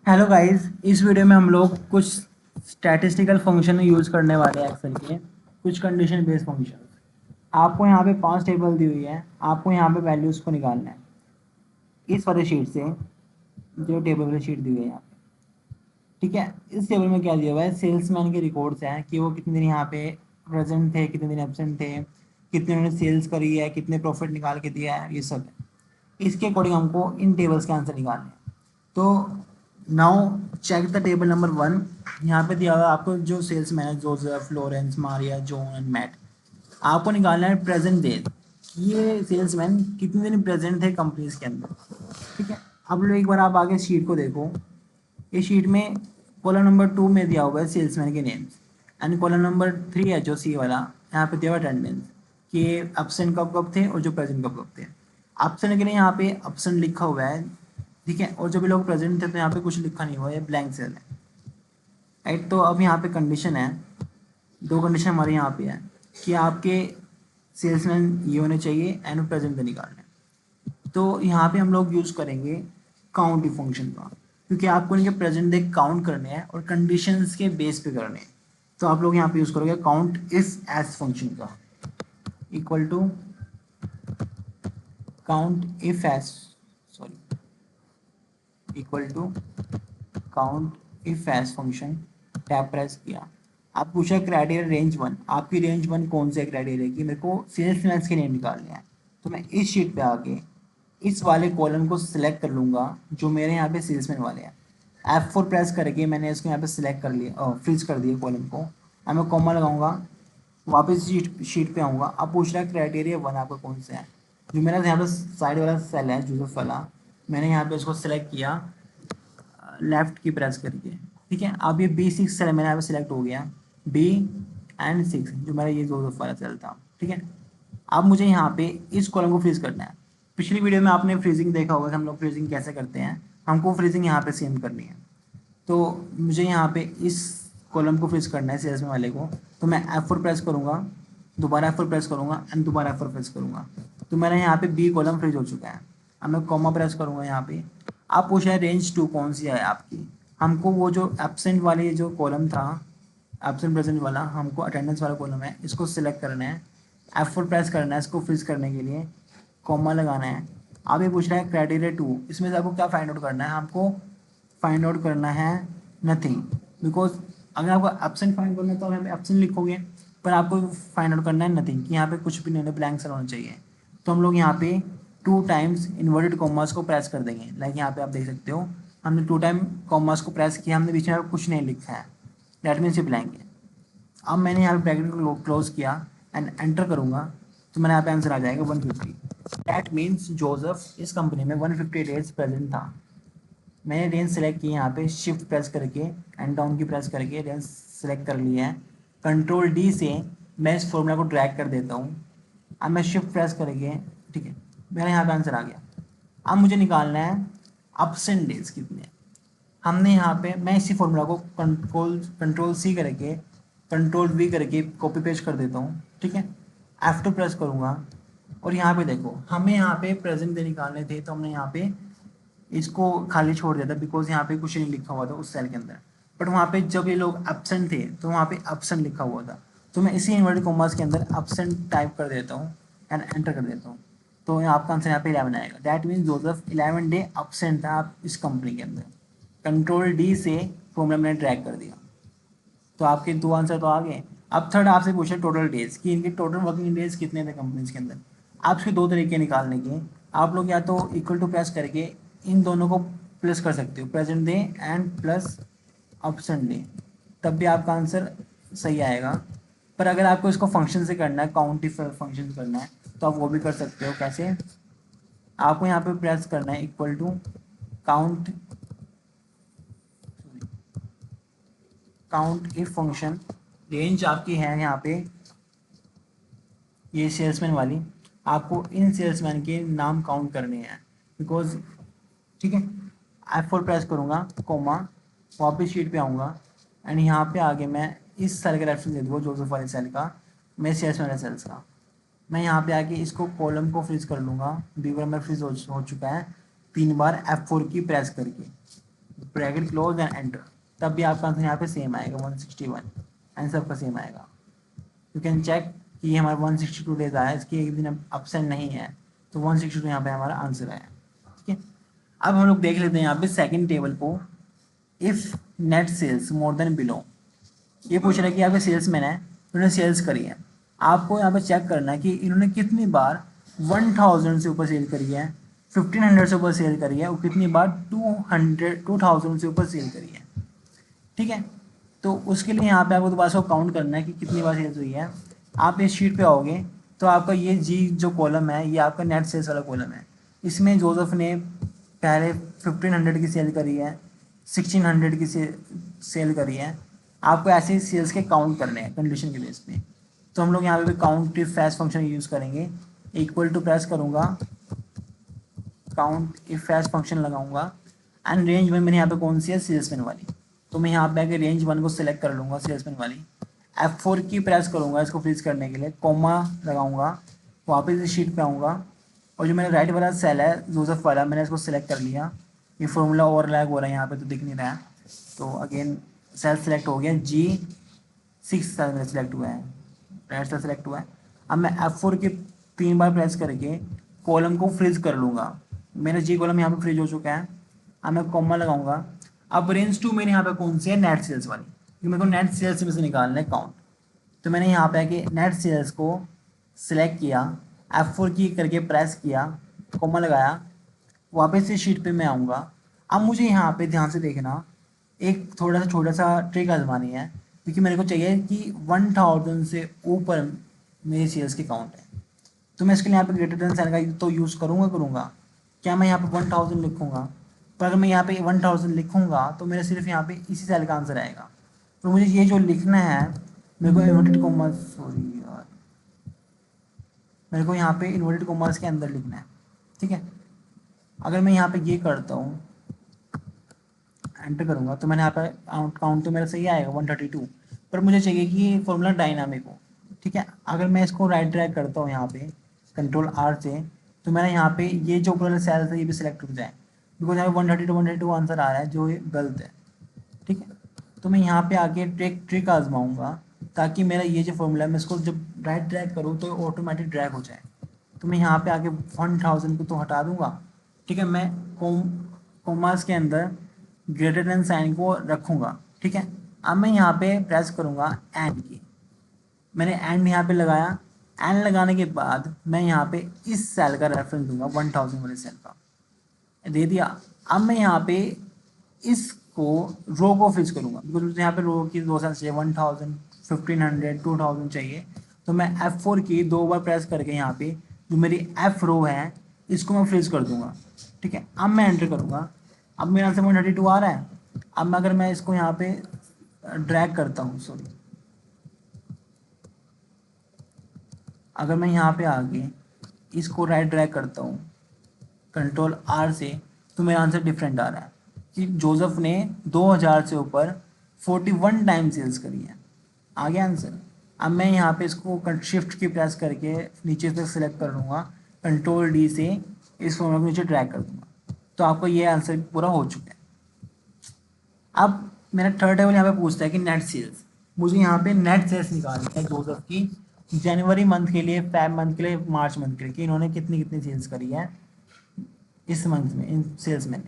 Hello guys, इस video में हम लोग कुछ स्टैटिस्टिकल फंक्शन यूज़ करने वाले हैं एक्सेल के, कुछ कंडीशन बेस्ड फंक्शन। आपको यहाँ पे 5 टेबल दी हुई है, आपको यहाँ पे वैल्यूज़ को निकालना है इस वाले शीट से, जो टेबल वाली शीट दी हुई है यहाँ पे। ठीक है, इस टेबल में क्या दिया हुआ है, सेल्समैन के रिकॉर्ड्स हैं कि वो कितने दिन यहाँ पे प्रेजेंट थे, कितने दिन एब्सेंट थे, कितने उन्होंने सेल्स करी है, कितने प्रॉफिट निकाल के दिया है, ये सब है। इसके अकॉर्डिंग हमको इन टेबल्स के आंसर निकालने हैं। तो now check the table number 1। यहाँ पे दिया हुआ है आपको जो सेल्समैन है, Joseph, Lawrence, Maria, John and Matt. आपको निकालना है प्रेजेंट डे, ये सेल्समैन कितने दिन प्रेजेंट थे कंपनीज के अंदर। ठीक है, अब लोग एक बार आप आगे शीट को देखो। इस शीट में कॉलम नंबर 2 में दिया हुआ है सेल्समैन के नेम्स, एंड कॉलम नंबर 3 है जो सी वाला, यहाँ पे दिया हुआ अटेंडेंस कि एब्सेंट कब कब थे और जो प्रेजेंट कब कब थे। एब्सेंट के लिए यहाँ पे एब्सेंट लिखा हुआ है, ठीक है, और जो भी लोग प्रेजेंट थे तो यहाँ पे कुछ लिखा नहीं हुआ है, ब्लैंक सेल है। राइट, तो अब यहाँ पे कंडीशन है, दो कंडीशन हमारे यहाँ पे है कि आपके सेल्समैन ये होने चाहिए एंड प्रेजेंट पे निकालना है। तो यहाँ पे हम लोग यूज़ करेंगे काउंट फंक्शन का, क्योंकि आपको इनके प्रेजेंट डे काउंट करने हैं और कंडीशंस के बेस पे करने हैं। तो आप लोग यहाँ पे यूज़ करोगे काउंट इफ एज फंक्शन का, equal to count if as, sorry, equal to count if as function. Tab press किया, आप पूछा क्राइटेरिया रेंज 1, आपकी रेंज 1 कौन से क्राइटेरिया की, मेरे को सेल्स मैक्स के नेम निकालने हैं। तो मैं इस शीट पे आके इस वाले कॉलम को सिलेक्ट कर लूँगा जो मेरे यहाँ पे सेल्समैन वाले हैं। F4 प्रेस करके मैंने इसको यहाँ पे सिलेक्ट कर लिया और फ्रीज कर दिया कॉलम को। अब मैं कॉमा लगाऊंगा, वापस शीट पे आऊँगा। अब पूछ रहा है क्राइटेरिया 1 आपका कौन सा है, जो मेरा यहाँ पे साइड वाला सेल है जोसेफ वाला, मैंने यहाँ पे उसको सिलेक्ट किया लेफ्ट की प्रेस करके। ठीक है, अब ये B6 सेल मेरा यहाँ पे सिलेक्ट हो गया, B and 6 जो मेरा ये जोसेफ वाला सेल था। ठीक है, अब मुझे यहाँ पे इस कॉलम को फ्रीज करना है। पिछली वीडियो में आपने फ्रीजिंग देखा होगा कि हम लोग फ्रीजिंग कैसे करते हैं, हमको फ्रीजिंग यहाँ पे सेम करनी है। तो मुझे यहाँ पे इस कॉलम को फ्रीज करना है सेल्समैन वाले को। तो मैं F4 प्रेस करूँगा, दोबारा F4 प्रेस करूँगा एंड दोबारा F4 प्रेस करूँगा। तो मेरा यहाँ पे B कॉलम फ्रीज हो चुका है। अब मैं कॉमा प्रेस करूँगा यहाँ पे। आप पूछ रहे हैं रेंज 2 कौन सी है आपकी, हमको वो जो एब्सेंट वाली जो कॉलम था, एब्सेंट प्रेजेंट वाला, हमको अटेंडेंस वाला कॉलम है, इसको सिलेक्ट करना है। F4 प्रेस करना है इसको फ्रीज करने के लिए, कॉमा लगाना है। अब ये पूछ रहा है क्राइटेरिया 2, इसमें से आपको क्या फाइंड आउट करना है, हमको फाइंड आउट करना है नथिंग। बिकॉज अगर आपको एब्सेंट फाइंड करना है तो आप यहाँ पे एब्सेंट लिखोगे, पर आपको फाइंड आउट करना है नथिंग, कि यहाँ पे कुछ भी नहीं होना, ब्लैंक सेल होना चाहिए। तो हम लोग यहाँ पे 2 टाइम्स इन्वर्टेड कॉमर्स को प्रेस कर देंगे। लाइक यहाँ पे आप देख सकते हो, हमने 2 टाइम कॉमर्स को प्रेस किया, हमने बीच में कुछ नहीं लिखा है, डेट मीन्स ये ब्लैंक है। अब मैंने यहाँ पे ब्रैकेट को क्लोज किया एंड एंटर करूँगा, तो मैंने यहाँ पे आंसर आ जाएगा 150। दैट मीन्स जोसेफ इस कंपनी में 150 डेज प्रेजेंट था। मैंने रेंज सेलेक्ट की, यहाँ पे शिफ्ट प्रेस करके एंड डाउन की प्रेस करके रेंज सेलेक्ट कर लिया है। कंट्रोल डी से मैं इस फॉर्मूला को ड्रैग कर देता हूँ। अब मैं शिफ्ट प्रेस करके, ठीक है, मेरा यहाँ पे आंसर आ गया। अब मुझे निकालना है अब्सेंट डेज कितने हैं। हमने यहाँ पे, मैं इसी फॉर्मूला को कंट्रोल सी करके कंट्रोल वी करके कॉपी पेस्ट कर देता हूँ। ठीक है, F2 प्रेस करूँगा और यहाँ पे देखो, हमें यहाँ पे प्रेजेंट डे निकालने थे, तो हमने यहाँ पे इसको खाली छोड़ दिया था, बिकॉज यहाँ पे कुछ नहीं लिखा हुआ था उस सेल के अंदर। बट वहाँ पे जब ये लोग एब्सेंट थे तो वहाँ पे एब्सेंट लिखा हुआ था, तो मैं इसी इन्वर्टेड कॉमर्स के अंदर एब्सेंट टाइप कर देता हूँ एंड एंटर कर देता हूँ। तो आपका आंसर यहाँ पे 11 आएगा। That means Joseph 11 day absent था आप इस कंपनी के अंदर। कंट्रोल डी से फॉर्मूला मैंने ड्रैग कर दिया, तो आपके 2 आंसर तो आ गए। अब थर्ड आपसे पूछे टोटल डेज कि इनके टोटल वर्किंग डेज कितने थे कंपनीज के अंदर। आप इसके 2 तरीके निकालने के, आप लोग या तो इक्वल टू प्रेस करके इन दोनों को प्लस कर सकते हो, present day and plus option day, तब भी आपका आंसर सही आएगा। पर अगर आपको इसको फंक्शन से करना है, काउंटिफ फंक्शन से करना है, तो आप वो भी कर सकते हो। कैसे, आपको यहाँ पे प्रेस करना है equal to count, count if function. Range आपकी है यहाँ पे ये सेल्समैन वाली, आपको इन सेल्समैन के नाम काउंट करने हैं, बिकॉज, ठीक है, F4 प्रेस करूँगा, कोमा, वापस शीट पे आऊँगा एंड यहाँ पे आगे मैं इस सेल का रेफरेंस दे दूँगा, जोसेफ वाले सेल का, मैं सेल्समैन वाले सेल्स का। मैं यहाँ पे आके इसको कॉलम को फ्रीज कर लूँगा, बी कॉलम में फ्रीज हो चुका है 3 बार F4 की प्रेस करके। ब्रैकेट क्लोज एंड एंटर, तब भी आपका आंसर यहाँ पे सेम आएगा 161, आंसर आपका सेम आएगा। यू कैन चेक कि ये हमारा 162 डेज आया, इसकी एक दिन अपसेंट नहीं है, तो 162 यहाँ पे हमारा आंसर आया। ठीक है, अब हम लोग देख लेते हैं यहाँ पे सेकंड टेबल को, if net sales more than below. ये पूछ रहा है कि यहाँ पे सेल्समैन है, उन्होंने सेल्स करी है, आपको यहाँ पे चेक करना है कि इन्होंने कितनी बार 1000 से ऊपर सेल करी है, 1500 से ऊपर सेल करी है, और कितनी बार 2000 से ऊपर सेल करी है। ठीक है, तो उसके लिए यहाँ पे आपको दोबारा से काउंट करना है कि कितनी बार सेल्स हुई है। आप इस शीट पे आओगे तो आपका ये जी जो कॉलम है ये आपका नेट सेल्स वाला कॉलम है। इसमें जोसेफ ने पहले 1500 की सेल करी है, 1600 की सेल करी है। आपको ऐसे ही सेल्स के काउंट करने हैं कंडीशन के बेस पे। तो हम लोग यहाँ पे count if face function use करेंगे, इक्वल टू प्रेस करूँगा, काउंट इफ फैस फंक्शन लगाऊंगा, एंड रेंज वन मेरे यहाँ पे कौन सी है, सेल्समैन वाली, तो मैं यहाँ पे आके रेंज वन को सिलेक्ट कर लूँगा, सेल्समैन वाली। F4 की प्रेस करूँगा इसको फ्रीज करने के लिए, कॉमा लगाऊंगा, वापस इस शीट पे आऊँगा, और जो मेरा राइट वाला सेल है जोसेफ वाला, मैंने इसको सिलेक्ट कर लिया। ये फॉर्मूला ओवरलैप हो रहा है यहाँ पे तो दिख नहीं रहा है, तो अगेन सेल सेलेक्ट हो गया, G6 सेल मेरा सेलेक्ट हुआ है, राइट सेल सेलेक्ट हुआ है। अब मैं F4 के 3 बार प्रेस करके कॉलम को फ्रीज कर लूँगा। मेरा जी कॉलम यहाँ पे फ्रीज हो चुका है। अब मैं कॉमा लगाऊंगा। अब रेंज 2 मेरे यहाँ पे कौन सी है, नेट सेल्स वाली, क्योंकि मेरे को नेट सेल्स में से निकालना है काउंट। तो मैंने यहाँ पे आके नेट सेल्स को सिलेक्ट किया, F4 की करके प्रेस किया, कॉमा लगाया, वापस से शीट पे मैं आऊँगा। अब मुझे यहाँ पे ध्यान से देखना, एक थोड़ा सा छोटा सा ट्रिक आजमानी है, क्योंकि मेरे को चाहिए कि 1000 से ऊपर मेरी सेल्स की काउंट है। तो मैं इसके लिए यहाँ पे ग्रेटर देन साइन का तो यूज़ करूँगा। क्या मैं यहाँ पे 1000 लिखूँगा, पर अगर मैं यहाँ पे 1000 लिखूँगा तो मेरा सिर्फ यहाँ पे इसी सेल का आंसर आएगा। तो मुझे ये जो लिखना है, मेरे को इन्वर्टेड कॉमर्स, सॉरी यार, मेरे को यहाँ पे इन्वर्टेड कॉमर्स के अंदर लिखना है। ठीक है, अगर मैं यहाँ पे ये करता हूँ, एंटर करूँगा, तो मैंने यहाँ पे काउंट तो मेरा सही आएगा 132, पर मुझे चाहिए कि ये फॉर्मूला डायनामिक हो। ठीक है, अगर मैं इसको राइट ड्रैग करता हूँ यहाँ पे कंट्रोल R से, तो मैंने यहाँ पे ये जो ऊपर सेल है ये भी सिलेक्ट हो जाए, बिकॉज यहाँ पे 132 आंसर आ रहा है जो ये गलत है। ठीक है, तो मैं यहाँ पे आके ट्रिक आजमाऊँगा, ताकि मेरा ये जो फॉर्मूला है मैं इसको जब राइट ड्रैग करूँ तो ऑटोमेटिक ड्रैग हो जाए। तो मैं यहाँ पे आके 1000 को तो हटा दूँगा। ठीक है, मैं कॉमर्स के अंदर ग्रेटर देन साइन को रखूँगा। ठीक है, अब मैं यहाँ पे प्रेस करूँगा एंड की, मैंने एंड यहाँ पे लगाया। एंड लगाने के बाद मैं यहाँ पे इस सेल का रेफरेंस दूंगा, 1000 वाले सेल का दे दिया। अब मैं यहाँ पे इसको रो को फिक्स करूँगा, बिकॉज मुझे यहाँ पे रो की 2 सेल चाहिए, 1000, 1500, 2000 चाहिए। तो मैं F4 की 2 बार प्रेस करके यहाँ पे जो मेरी F रो है इसको मैं फ्रीज कर दूंगा। ठीक है, अब मैं एंटर करूँगा, अब मेरे यहाँ से 132 आ रहा है। अब मैं अगर मैं इसको यहाँ पे ड्रैग करता हूँ, सॉरी, अगर मैं यहाँ पे आके इसको राइट ड्रैग करता हूँ कंट्रोल R से, तो मेरा आंसर डिफरेंट आ रहा है कि जोसेफ ने 2000 से ऊपर 41 टाइम सेल्स करी है। आ गया आंसर। अब मैं यहाँ पे इसको शिफ्ट की प्रेस करके नीचे तक सिलेक्ट कर लूँगा, कंट्रोल D से इस फॉर्मूला को नीचे ड्रैग कर दूँगा, तो आपको ये आंसर पूरा हो चुका है। अब मेरा थर्ड टेबल यहाँ पे पूछता है कि नेट सेल्स, मुझे यहाँ पे नेट सेल्स निकालनी है जोसेफ की जनवरी मंथ के लिए, फेब मंथ के लिए, मार्च मंथ के लिए, कि इन्होंने कितनी कितनी सेल्स करी है इस मंथ में इन सेल्स में।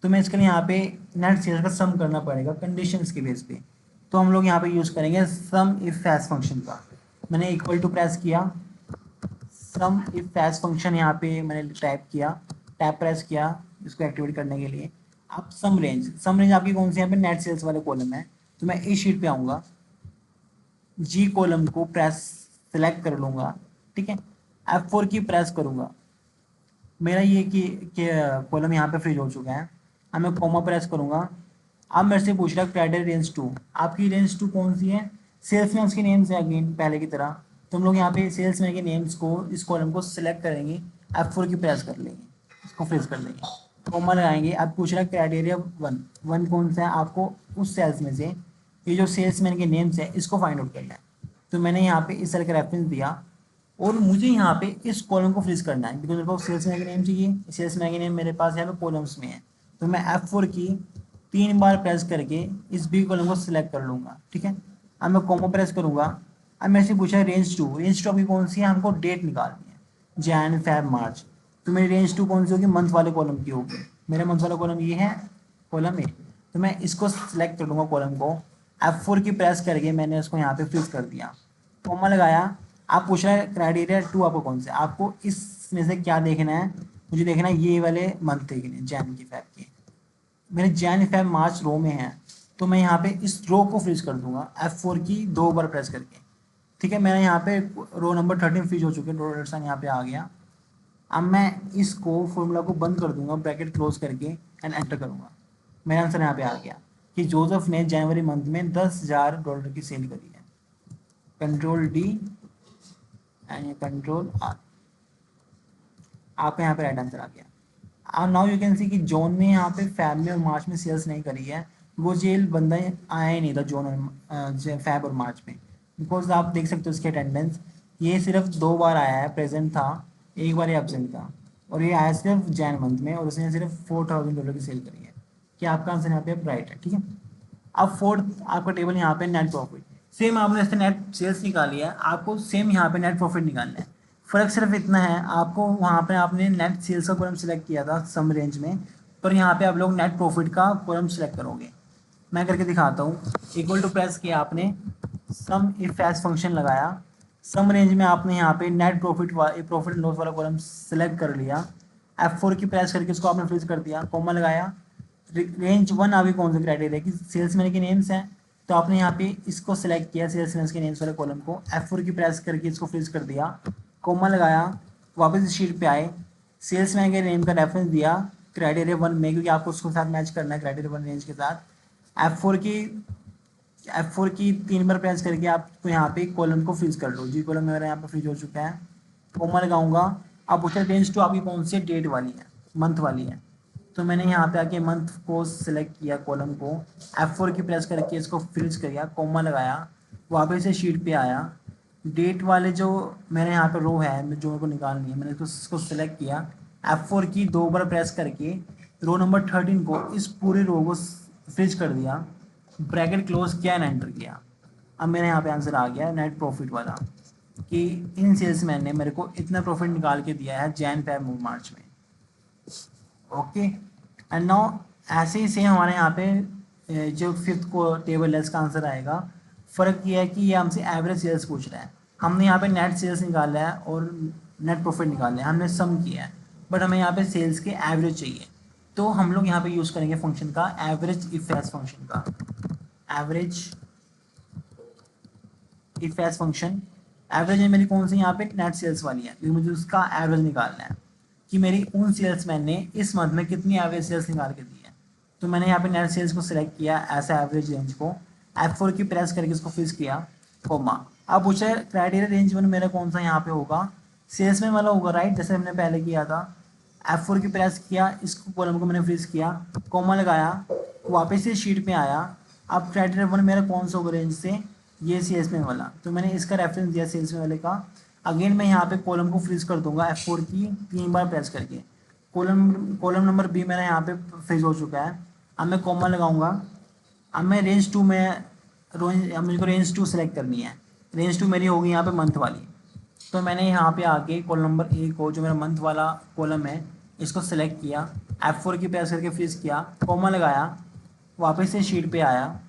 तो मैं इसके लिए यहाँ पे नेट सेल्स का सम करना पड़ेगा कंडीशंस के बेस पे। तो हम लोग यहाँ पे यूज़ करेंगे सम इफ हैज फंक्शन का। मैंने इक्वल टू प्रेस किया, सम इफ हैज फंक्शन यहाँ पे मैंने टाइप किया, टैप प्रेस किया इसको एक्टिवेट करने के लिए। अब सम रेंज आपकी कौन सी यहाँ पे नेट सेल्स वाले कॉलम है, तो मैं इस शीट पे आऊँगा, जी कॉलम को प्रेस सेलेक्ट कर लूँगा। ठीक है, F4 की प्रेस करूँगा, मेरा ये कि कॉलम यहाँ पे फ्रीज हो चुका है। अब मैं कॉमा प्रेस करूँगा। अब मेरे से पूछ रहा है क्राइटेरिया रेंज 2, आपकी रेंज 2 कौन सी है, सेल्समैन के नेम्स है अगेन पहले की तरह। तो हम लोग यहाँ पे सेल्समैन के नेम्स को इस कॉलम को सिलेक्ट करेंगे, F4 की प्रेस कर लेंगे, इसको फ्रीज कर लेंगे, कॉमा लगाएंगे। अब पूछ रहा है क्राइटेरिया 1 कौन सा है, आपको उस सेल्स में से ये जो सेल्समैन के नेम्स है इसको फाइंड आउट करना है। तो मैंने यहाँ पे इस सेल का रेफरेंस दिया, और मुझे यहाँ पे इस कॉलम को फ्रीज करना है, बिकॉज मेरे पास सेल्समैन का नेम चाहिए, सेल्समैन का नेम मेरे पास यहाँ पे कॉलम्स में है। तो मैं F4 की 3 बार प्रेस करके इस बी कॉलम को सिलेक्ट कर लूँगा, ठीक है। अब मैं कॉमा प्रेस करूँगा। अब मेरे से पूछा है रेंज टू अभी कौन सी है, हमको डेट निकालनी है, जैन फेब मार्च। तो मेरी रेंज टू कौन सी होगी, मंथ वाले कॉलम की होगी। मेरा मंथ वाला कॉलम ये है, कॉलम ए। तो मैं इसको सिलेक्ट कर लूँगा कॉलम को, F4 की प्रेस करके मैंने उसको यहाँ पे फ्रीज कर दिया, कॉमा लगाया। आप पूछ रहे हैं क्राइटेरिया टू आपको कौन से, आपको इसमें से क्या देखना है, मुझे देखना है ये वाले मंथ देखने हैं, जैन की फेब के। मेरे जैन फेब मार्च रो में है, तो मैं यहाँ पे इस रो को फ्रीज कर दूंगा F4 की 2 बार प्रेस करके, ठीक है। मेरा यहाँ पे रो नंबर 13 फ्रीज हो चुके हैं, डॉलर साइन यहाँ पे आ गया। अब मैं इसको फॉर्मूला को बंद कर दूंगा, ब्रैकेट क्लोज करके एंड एंटर करूंगा। मेरा आंसर यहाँ पे आ गया कि जोसेफ ने जनवरी मंथ में $10,000 की सेल करी है। Control D and control R, आपका यहाँ पे राइट आंसर आ गया। और नाउ यू कैन सी कि जॉन ने यहाँ पे फैब में और मार्च में सेल्स नहीं करी है, वो जेल बंदा आया ही नहीं था जॉन और फैब और मार्च में, बिकॉज आप देख सकते हो इसके अटेंडेंस, ये सिर्फ 2 बार आया है, प्रेजेंट था, एक बार ये एब्सेंट था, और ये आया सिर्फ जैन मंथ में, और उसने सिर्फ $4,000 की सेल करी है। कि आपका आंसर यहाँ पे राइट है, ठीक है। अब फोर्थ आपका टेबल यहाँ पे नेट प्रॉफिट, सेम आपने जैसे नेट सेल्स निकाली है, आपको सेम यहाँ पे नेट प्रॉफिट निकालना है। फ़र्क सिर्फ इतना है, आपको वहाँ पे आपने नेट सेल्स का कॉलम सेलेक्ट किया था सम रेंज में, पर यहाँ पे आप लोग नेट प्रॉफिट का कॉलम सेलेक्ट करोगे। मैं करके दिखाता हूँ। इक्वल टू प्रेस किया आपने, सम इफ एज फंक्शन लगाया, सम रेंज में आपने यहाँ पे net profit profit and loss वाला कॉलम सेलेक्ट कर लिया, F4 की प्रेस करके इसको आपने फ्रीज कर दिया, कॉमा लगाया। रेंज वन अभी कौन सा क्राइटेरिया कि सेल्समैन के नेम्स हैं, तो आपने यहाँ पे इसको सेलेक्ट किया सेल्समैन के नेम्स वाले कॉलम को, F4 की प्रेस करके इसको फ्रीज कर दिया, कॉमा लगाया, वापस इस शीट पे आए, सेल्समैन के नेम का रेफरेंस दिया क्राइटेरिया वन में, क्योंकि आपको उसके साथ मैच करना है क्राइटेरिया वन रेंज के साथ। F4 की 3 बार प्रेस करके आपको यहाँ पे कॉलम को फ्रीज कर लो, जी कॉलम मेरा यहाँ पे फ्रीज हो चुका है, कॉमा लगाऊंगा। अब पूछा रेंज टू आपकी कौन सी डेट वाली है, मंथ वाली है, तो मैंने यहाँ पे आके मंथ को सिलेक्ट किया कॉलम को, F4 की प्रेस करके इसको फ्रीज किया, कॉमा लगाया, वापस से शीट पे आया, डेट वाले जो मेरे यहाँ पे रो है जो मेरे को निकालनी है, मैंने इसको सिलेक्ट किया, F4 की 2 बार प्रेस करके रो नंबर 13 को इस पूरे रो को फ्रीज कर दिया, ब्रैकेट क्लोज किया एंड एंटर किया। अब मेरे यहाँ पे आंसर आ गया नेट प्रॉफिट वाला, कि इन सेल्समैन ने मेरे को इतना प्रॉफिट निकाल के दिया है जैन फेब मार्च में। ओके एंड नाउ ऐसे ही सेम हमारे यहाँ पे जो फिफ्थ को टेबल है इसका आंसर आएगा। फ़र्क ये है कि ये हमसे एवरेज सेल्स पूछ रहा है, हमने यहाँ पे नेट सेल्स निकाला है और नेट प्रॉफिट निकाला है, हमने सम किया है, बट हमें यहाँ पे सेल्स के एवरेज चाहिए, तो हम लोग यहाँ पे यूज़ करेंगे फंक्शन का एवरेज इफेस फंक्शन का, एवरेज इफेस फंक्शन। एवरेज है मेरी कौन सी यहाँ पे नेट सेल्स वाली है, क्योंकि मुझे उसका एवरेज निकालना है कि मेरी उन सेल्समैन ने इस मंथ में कितनी एवरेज सेल्स निकाल के दी है। तो मैंने यहाँ पे नेट सेल्स को सिलेक्ट किया ऐसा एवरेज रेंज को, F4 की प्रेस करके इसको फिक्स किया, कोमा। अब पूछा है क्राइटेरिया रेंज वन मेरा कौन सा यहाँ पे होगा, सेल्समैन वाला होगा, राइट, जैसे हमने पहले किया था। F4 की प्रेस किया, इसको कॉलम को मैंने फ्रीज किया, कोमा लगाया, वापस से शीट पे आया। अब क्राइटेरिया वन मेरा कौन सा होगा रेंज से, ये सेल्समैन वाला, तो मैंने इसका रेफरेंस दिया सेल्समैन वाले का। अगेन मैं यहाँ पे कॉलम को फ्रीज कर दूंगा F4 की 3 बार प्रेस करके, कॉलम नंबर बी मेरा यहाँ पे फ्रीज हो चुका है। अब मैं कॉमा लगाऊंगा। अब मैं रेंज टू में अब मुझको रेंज टू सेलेक्ट करनी है, रेंज टू मेरी होगी यहाँ पे मंथ वाली, तो मैंने यहाँ पे आके कॉलम नंबर ए को जो मेरा मंथ वाला कॉलम है इसको सेलेक्ट किया, F4 की प्रेस करके फ्रीज किया, कॉमा लगाया, वापस से शीट पे आया,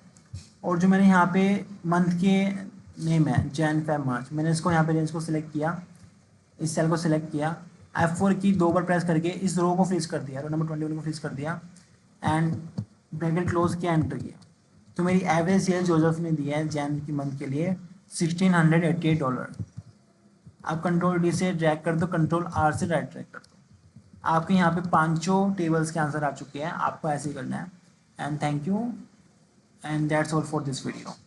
और जो मैंने यहाँ पे मंथ के नेम है जैन फेब मार्च, मैंने इसको यहाँ पे रेंज को सिलेक्ट किया, इस सेल को सिलेक्ट किया, F4 की 2 बार प्रेस करके इस रो को फ्रीज कर दिया, रो नंबर 21 को फ्रीज कर दिया एंड ब्रैकेट क्लोज किया, एंटर किया। तो मेरी एवरेज सेल जोसेफ ने दी है जैन की मंथ के लिए $1,688। आप कंट्रोल डी से ड्रैग कर दो, कंट्रोल आर से राइट ड्रैग कर दो। आपके यहाँ पे पांचों टेबल्स के आंसर आ चुके हैं, आपको ऐसे ही करना है। And thank you, and that's all for this video.